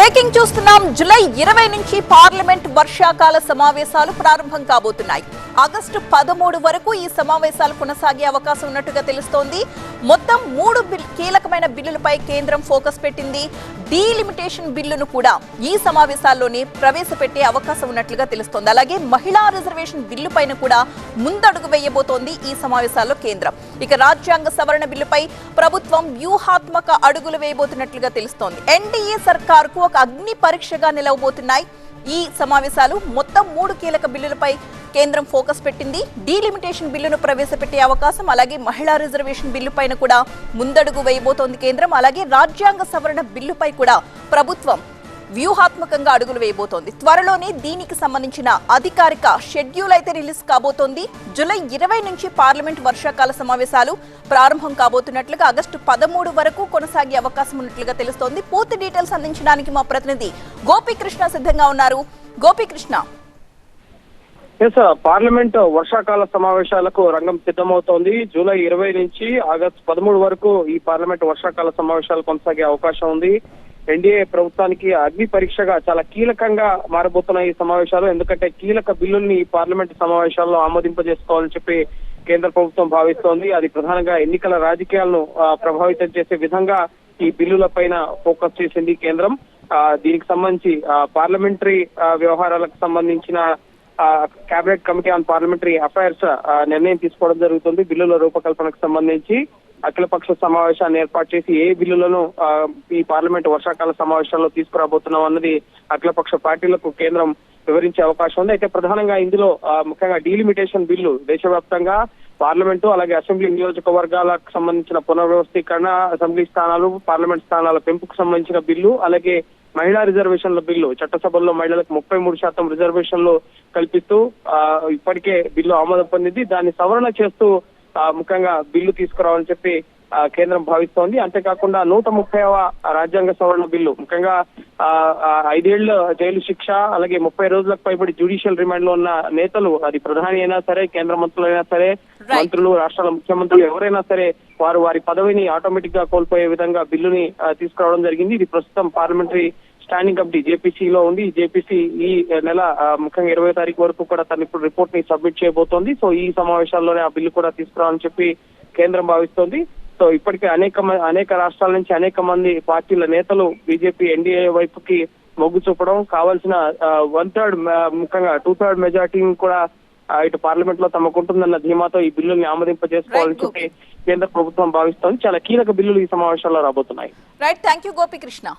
Breaking చూస్తున్నాం. July 20 నుంచి parliament వర్షాకాల సమావేశాలు ప్రారంభం కాబోతున్నాయి. ఆగస్టు 13 వరకు ఈ సమావేశాలు కొనసాగే అవకాశం ఉన్నట్టుగా తెలుస్తోంది. మొత్తం 3 కీలకమైన బిల్లులపై కేంద్రం ఫోకస్ పెట్టింది. డీలిమిటేషన్ బిల్లును కూడా ఈ సమావేశాల్లోనే ప్రవేశపెట్టే అవకాశం ఉన్నట్లుగా తెలుస్తోంది. అలాగే మహిళా రిజర్వేషన్ బిల్లు పైన కూడా ముందడుగు వేయబోతోంది ఈ సమావేశాల్లో కేంద్రం. ఇక రాజ్యాంగ సవరణ బిల్లుపై ప్రభుత్వం వ్యూహాత్మక అడుగులు వేయబోతున్నట్లుగా తెలుస్తోంది. ఎన్డీఏ సర్కారుకు ఒక అగ్ని పరీక్షగా నిలవబోతున్నాయి ఈ సమావేశాలు. మొత్తం 3 కీలక బిల్లులపై కేంద్రం ఫోకస్ పెట్టింది. డీలిమిటేషన్ బిల్లును ప్రవేశపెట్టే అవకాశం, అలాగే మహిళా రిజర్వేషన్ బిల్లు పైన కూడా ముందడుగు వేయబోతోంది కేంద్రం. అలాగే రాజ్యాంగ సవరణ బిల్లుపై కూడా ప్రభుత్వం వ్యూహాత్మకంగా అడుగులు వేయబోతోంది. త్వరలోనే దీనికి సంబంధించిన అధికారిక షెడ్యూల్ అయితే రిలీజ్ కాబోతోంది. జూలై 20 నుంచి పార్లమెంట్ వర్షాకాల సమావేశాలు ప్రారంభం కాబోతున్నట్లుగా ఆగస్టు 13 వరకు కొనసాగే అవకాశం ఉన్నట్లుగా తెలుస్తోంది. పూర్తి డీటెయిల్స్ అందించడానికి మా ప్రతినిధి గోపీకృష్ణ సిద్ధంగా ఉన్నారు. గోపీకృష్ణ, పార్లమెంట్ వర్షాకాల సమావేశాలకు రంగం సిద్ధమవుతోంది. జూలై 20 నుంచి ఆగస్టు 13 వరకు ఈ పార్లమెంట్ వర్షాకాల సమావేశాలు కొనసాగే అవకాశం ఉంది. ఎన్డీఏ ప్రభుత్వానికి అగ్ని పరీక్షగా చాలా కీలకంగా మారబోతున్న ఈ సమావేశాలు. ఎందుకంటే కీలక బిల్లుల్ని ఈ పార్లమెంట్ సమావేశాల్లో ఆమోదింపజేసుకోవాలని చెప్పి కేంద్ర ప్రభుత్వం భావిస్తోంది. అది ప్రధానంగా ఎన్నికల రాజకీయాలను ప్రభావితం చేసే విధంగా ఈ బిల్లుల పైన ఫోకస్ చేసింది కేంద్రం. దీనికి సంబంధించి పార్లమెంటరీ వ్యవహారాలకు సంబంధించిన cabinet committee on parliamentary affairs నిర్ణయం తీసుకోవడం జరుగుతుంది. బిల్లుల రూపకల్పనకు సంబంధించి అఖిలపక్ష సమావేశాన్ని ఏర్పాటు చేసి ఏ బిల్లులను ఈ పార్లమెంట్ వర్షాకాల సమావేశాల్లో తీసుకురాబోతున్నాం అన్నది అఖిలపక్ష పార్టీలకు కేంద్రం వివరించే అవకాశం ఉంది. అయితే ప్రధానంగా ఇందులో ముఖ్యంగా డీలిమిటేషన్ బిల్లు దేశవ్యాప్తంగా పార్లమెంటు అలాగే అసెంబ్లీ నియోజకవర్గాలకు సంబంధించిన పునర్వ్యవస్థీకరణ, అసెంబ్లీ స్థానాలు, పార్లమెంట్ స్థానాల పెంపుకు సంబంధించిన బిల్లు, అలాగే మహిళా రిజర్వేషన్ల బిల్లు, చట్టసభల్లో మహిళలకు 33% రిజర్వేషన్లు కల్పిస్తూ ఇప్పటికే బిల్లు ఆమోదం పొందింది. దాన్ని సవరణ చేస్తూ ముఖ్యంగా బిల్లు తీసుకురావాలని చెప్పి కేంద్రం భావిస్తోంది. అంతేకాకుండా 130వ రాజ్యాంగ సవరణ బిల్లు, ముఖ్యంగా 5 ఏళ్ల జైలు శిక్ష, అలాగే 30 రోజులకు పైబడి జ్యుడిషియల్ రిమాండ్ లో ఉన్న నేతలు, అది ప్రధాని అయినా సరే, కేంద్ర మంత్రులైనా సరే, మంత్రులు, రాష్ట్రాల ముఖ్యమంత్రులు ఎవరైనా సరే, వారి పదవిని ఆటోమేటిక్ గా కోల్పోయే విధంగా బిల్లుని తీసుకురావడం జరిగింది. ఇది ప్రస్తుతం పార్లమెంటరీ స్టాండింగ్ కమిటీ జేపీసీలో ఉంది. జేపీసీ ఈ నెల ముఖ్యంగా 20వ తారీఖు వరకు కూడా తను ఇప్పుడు రిపోర్ట్ ని సబ్మిట్ చేయబోతోంది. సో ఈ సమావేశాల్లోనే ఆ బిల్లు కూడా తీసుకురావాలని చెప్పి కేంద్రం భావిస్తోంది. సో ఇప్పటికే అనేక రాష్ట్రాల నుంచి అనేక మంది పార్టీల నేతలు బీజేపీ ఎన్డీఏ వైపుకి మొగ్గు చూపడం, కావాల్సిన 1/3 ముఖ్యంగా 2/3 మెజార్టీని కూడా ఇటు పార్లమెంట్ లో తమకుంటుందన్న ధీమాతో ఈ బిల్లుల్ని ఆమోదింపజేసుకోవాలని చెప్పి కేంద్ర ప్రభుత్వం భావిస్తోంది. చాలా కీలక బిల్లులు ఈ సమావేశాల్లో రాబోతున్నాయి. Right, thank you Gopikrishna.